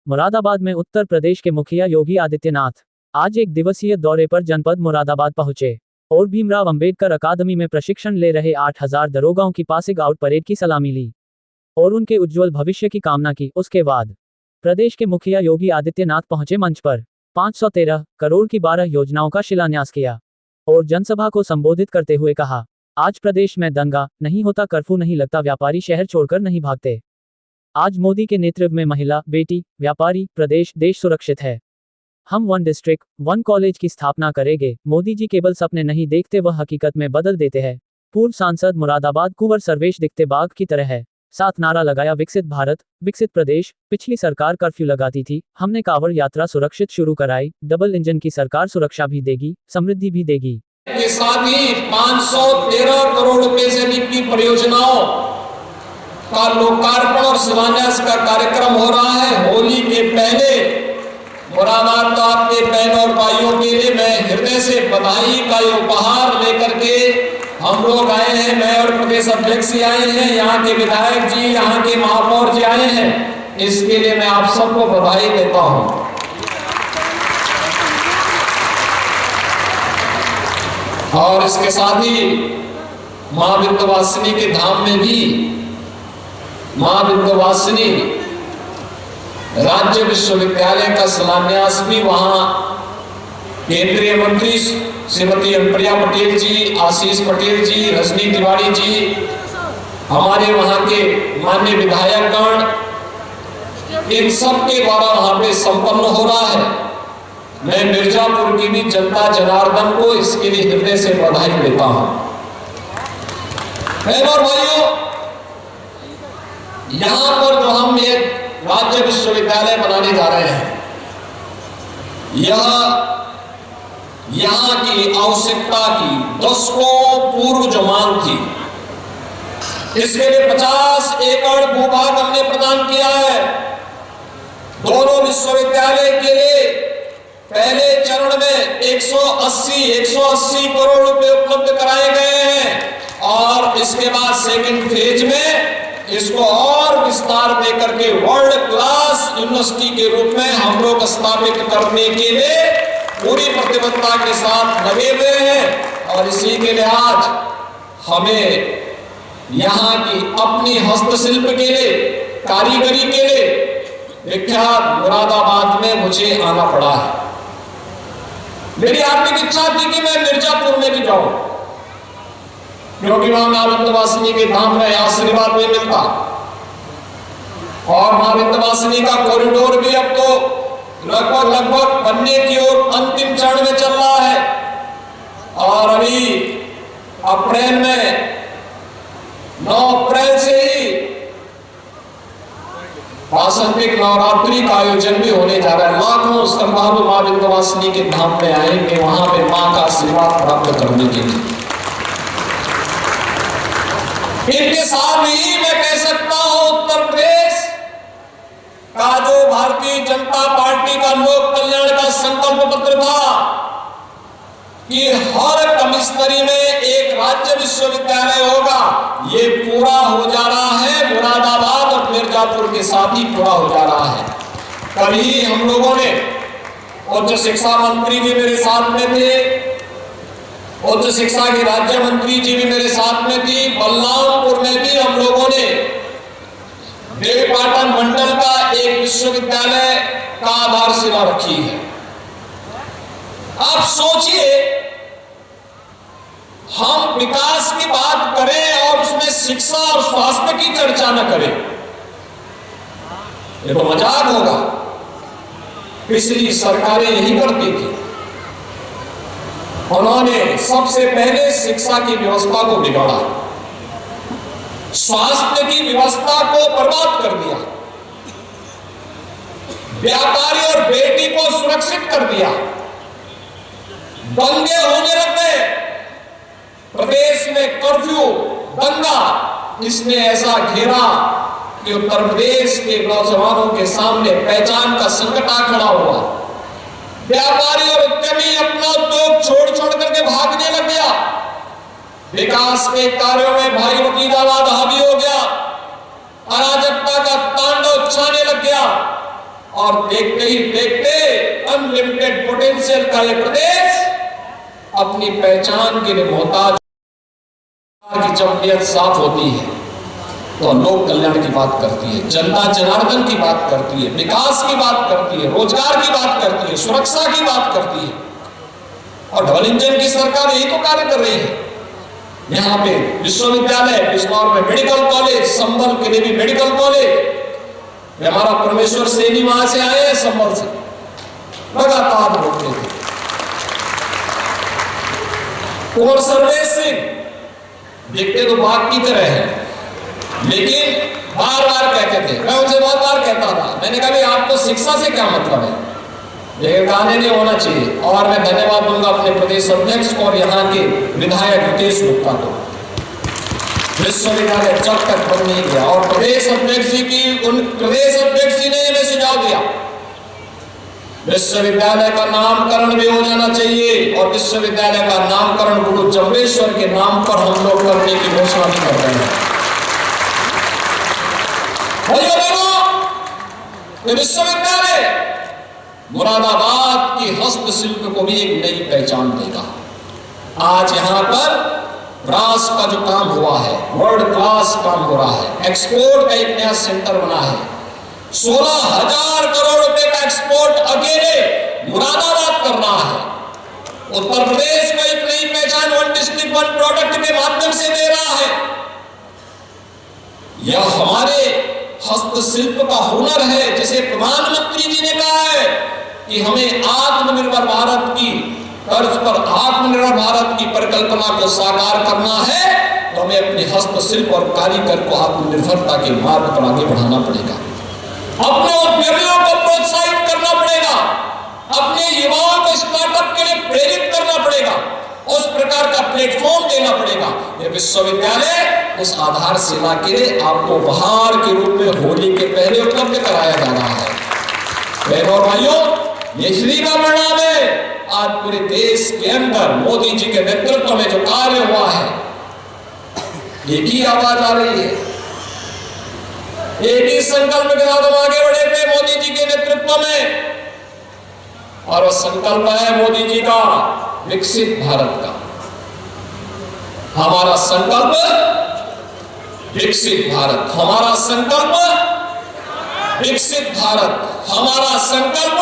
मुरादाबाद में उत्तर प्रदेश के मुखिया योगी आदित्यनाथ आज एक दिवसीय दौरे पर जनपद मुरादाबाद पहुंचे और भीमराव अंबेडकर अकादमी में प्रशिक्षण ले रहे 8000 दरोगाओं की पासिंग आउट परेड की सलामी ली और उनके उज्जवल भविष्य की कामना की। उसके बाद प्रदेश के मुखिया योगी आदित्यनाथ पहुंचे मंच पर 513 करोड़ की 12 योजनाओं का शिलान्यास किया और जनसभा को संबोधित करते हुए कहा, आज प्रदेश में दंगा नहीं होता, कर्फ्यू नहीं लगता, व्यापारी शहर छोड़कर नहीं भागते। आज मोदी के नेतृत्व में महिला, बेटी, व्यापारी, प्रदेश, देश सुरक्षित है। हम 1 डिस्ट्रिक्ट 1 कॉलेज की स्थापना करेंगे। मोदी जी केवल सपने नहीं देखते, वह हकीकत में बदल देते हैं। पूर्व सांसद मुरादाबाद कुंवर सर्वेश दिखते बाघ की तरह है। साथ नारा लगाया, विकसित भारत, विकसित प्रदेश। पिछली सरकार कर्फ्यू लगाती थी, हमने कांवड़ यात्रा सुरक्षित शुरू कराई। डबल इंजन की सरकार सुरक्षा भी देगी, समृद्धि भी देगी। के साथ ही 513 करोड़ रुपए से अधिक की परियोजनाओं का लोकार्पण और शिलान्यास का कार्यक्रम हो रहा है। होली के पहले मुरादाबाद के बहनों और भाइयों के लिए मैं हृदय से बधाई का ये उपहार लेकर के हम लोग आए हैं। मैं और प्रदेश अध्यक्ष जी आए हैं, यहाँ के विधायक जी, यहाँ के महापौर जी आए हैं। इसके लिए मैं आप सबको बधाई देता हूँ। और इसके साथ ही मां विंध्यवासिनी के धाम में भी मां विंध्यवासिनी राज्य विश्वविद्यालय का शिलान्यास भी वहां केंद्रीय मंत्री श्रीमती अनुप्रिया पटेल जी, आशीष पटेल जी, रजनी तिवारी जी, हमारे वहां के माननीय विधायकगण, इन सब के द्वारा वहां पे संपन्न हो रहा है। मैं मिर्जापुर की भी जनता जनार्दन को इसके लिए हृदय से बधाई देता हूं। बहनों और भाइयों, यहां पर जो हम एक राज्य विश्वविद्यालय बनाने जा रहे हैं, यह यहां की आवश्यकता की दशकों पूर्व जो मांग थी, इसके लिए 50 एकड़ भूभाग हमने प्रदान किया है। दोनों विश्वविद्यालय के लिए पहले चरण में 180 करोड़ रुपए उपलब्ध कराए गए हैं और इसके बाद सेकंड फेज में इसको और विस्तार देकर के वर्ल्ड क्लास यूनिवर्सिटी के रूप में हम लोग स्थापित करने के लिए पूरी प्रतिबद्धता के साथ लगे हुए हैं। और इसी के लिए आज हमें यहाँ की अपनी हस्तशिल्प के लिए, कारीगरी के लिए विख्यात मुरादाबाद में मुझे आना पड़ा है। मेरी आर्थिक इच्छा थी कि मैं मिर्जापुर में भी जाऊं, क्योंकि वहां मां विंध्यवासिनी के धाम में आशीर्वाद में मिलता और मां विंध्यवासिनी का कॉरिडोर भी अब तो लगभग बनने की ओर अंतिम चरण में चल रहा है। और अभी अप्रैल में 9 अप्रैल से ही वासंतिक नवरात्रि का आयोजन भी होने जा रहा है। लाखों श्रद्धालु मां विंध्यवासिनी के धाम में आएंगे वहां पे मां का आशीर्वाद प्राप्त करने के लिए। इनके साथ ही मैं कह सकता हूं, उत्तर प्रदेश का जो भारतीय जनता पार्टी का लोक कल्याण का संकल्प पत्र था कि हर कमिश्नरी में एक राज्य विश्वविद्यालय होगा, ये पूरा हो जा रहा है। मुरादाबाद और मिर्जापुर के साथ ही पूरा हो जा रहा है। कल ही हम लोगों ने, उच्च शिक्षा मंत्री जी मेरे साथ में थे, उच्च शिक्षा की राज्य मंत्री जी भी मेरे साथ में थी, बलरामपुर में भी हम लोगों ने देवीपाटन मंडल का एक विश्वविद्यालय का आधारशिला रखी है। आप सोचिए, हम विकास की बात करें और उसमें शिक्षा और स्वास्थ्य की चर्चा न करें, ये तो मजाक होगा। पिछली सरकारें यही करती थी, उन्होंने सबसे पहले शिक्षा की व्यवस्था को बिगाड़ा, स्वास्थ्य की व्यवस्था को बर्बाद कर दिया, व्यापारी और बेटी को सुरक्षित कर दिया, दंगे होने लग गए, प्रदेश में कर्फ्यू, दंगा, इसने ऐसा घेरा कि उत्तर प्रदेश के नौजवानों के सामने पहचान का संकट आ खड़ा हुआ। व्यापारी और उद्यमी अपना उद्योग छोड़ करके भागने लग गया। विकास के कार्यों में भाई भतीजावाद हावी हो गया, अराजकता का तांडव छाने लग गया और देखते ही देखते अनलिमिटेड पोटेंशियल का ये प्रदेश अपनी पहचान के लिए मोहताज की जब नीयत साफ होती है तो लोक कल्याण की बात करती है, जनता जनार्दन की बात करती है, विकास की बात करती है, रोजगार की बात करती है, सुरक्षा की बात करती है। और डबल इंजन की सरकार यही तो कार्य कर रही है। यहाँ पे विश्वविद्यालय, बिजनौर में मेडिकल कॉलेज, संभल के लिए भी मेडिकल कॉलेज। हमारा परमेश्वर सेनी वहां से आए हैं, संभल से, लगातार बोलते थे। कुंवर सर्वेश सिंह देखते तो बात की तरह है, लेकिन बार बार कहते थे, मैं उनसे बहुत बार कहता था, मैंने कहा आपको शिक्षा से क्या मतलब है, लेकिन गाने नहीं होना चाहिए। और मैं धन्यवाद दूंगा अपने प्रदेश अध्यक्ष को और यहाँ के विधायक हितेश गुप्ता को। विश्वविद्यालय जब तक बंद नहीं किया, और प्रदेश अध्यक्ष जी ने हमें सुझाव दिया विश्वविद्यालय का नामकरण भी हो जाना चाहिए, और विश्वविद्यालय का नामकरण गुरु जम्बेश्वर के नाम पर हम लोग करने की घोषणा भी कर रहे हैं। विश्वविद्यालय मुरादाबाद की हस्तशिल्प को भी एक नई पहचान देगा। आज यहाँ पर ब्रास का जो काम हुआ है, वर्ल्ड क्लास काम हो रहा है, एक्सपोर्ट का एक नया सेंटर बना है। 16,000 करोड़ रुपए का एक्सपोर्ट अकेले मुरादाबाद कर रहा है। उत्तर प्रदेश को एक नई पहचान वन डिस्ट्रिक्ट वन प्रोडक्ट के माध्यम से दे रहा है। यह हमारे हस्तशिल्प का हुनर है, जिसे प्रधानमंत्री जी ने कहा है कि हमें आत्मनिर्भर भारत की तर्ज पर आत्मनिर्भर भारत की परिकल्पना को साकार करना है, तो हमें अपने हस्तशिल्प और कारीगर को आत्मनिर्भरता के मार्ग पर आगे बढ़ाना पड़ेगा। अपने उद्यमियों को प्रोत्साहित करना पड़ेगा, अपने युवाओं को स्टार्टअप के लिए प्रेरित करना पड़ेगा, उस प्रकार का प्लेटफॉर्म देना पड़ेगा। ये विश्वविद्यालय उस आधारशिला के लिए आपको उपहार के रूप में होली के पहले उपलब्ध कराया जा रहा है। बहनों और भाइयों, ये श्री का परिणाम है। आज पूरे देश के अंदर मोदी जी के नेतृत्व में जो कार्य हुआ है, एक ही आवाज आ रही है, एक ही संकल्प के साथ हम आगे बढ़े थे मोदी जी के नेतृत्व में, और वो संकल्प है मोदी जी का विकसित भारत का। हमारा संकल्प विकसित भारत, हमारा संकल्प विकसित भारत, हमारा संकल्प